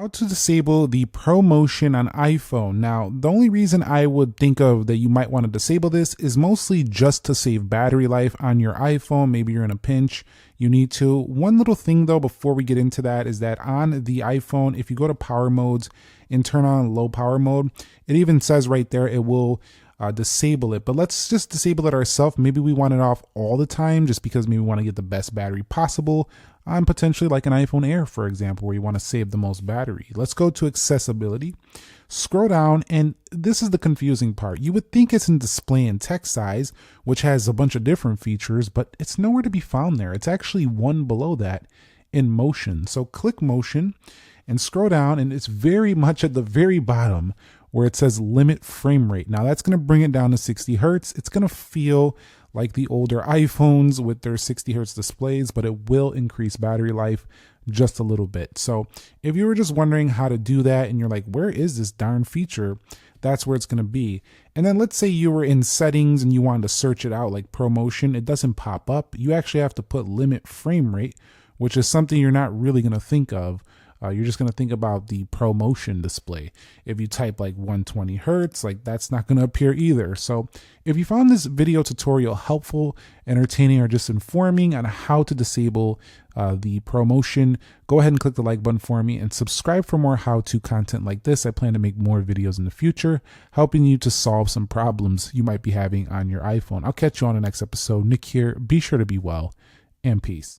How to disable the ProMotion on iPhone. Now, the only reason I would think of that you might want to disable this is mostly just to save battery life on your iPhone. Maybe you're in a pinch, you need to. One little thing though, before we get into that, is that on the iPhone, if you go to power modes and turn on low power mode, it even says right there it will disable it. But let's just disable it ourselves. Maybe we want it off all the time just because maybe we want to get the best battery possible on potentially like an iPhone Air, for example, where you want to save the most battery. Let's go to accessibility, scroll down, and this is the confusing part. You would think it's in display and text size, which has a bunch of different features, but it's nowhere to be found there. It's actually one below that in motion. So click motion and scroll down, and it's very much at the very bottom where it says limit frame rate. Now that's going to bring it down to 60 Hertz. It's going to feel like the older iPhones with their 60 Hertz displays, but it will increase battery life just a little bit. So if you were just wondering how to do that and you're like, where is this darn feature? That's where it's going to be. And then let's say you were in settings and you wanted to search it out like ProMotion. It doesn't pop up. You actually have to put limit frame rate, which is something you're not really going to think of. You're just going to think about the ProMotion display. If you type like 120 Hertz, like that's not going to appear either. So if you found this video tutorial helpful, entertaining, or just informing on how to disable the ProMotion, go ahead and click the like button for me and subscribe for more how-to content like this. I plan to make more videos in the future, helping you to solve some problems you might be having on your iPhone. I'll catch you on the next episode. Nick here. Be sure to be well, and peace.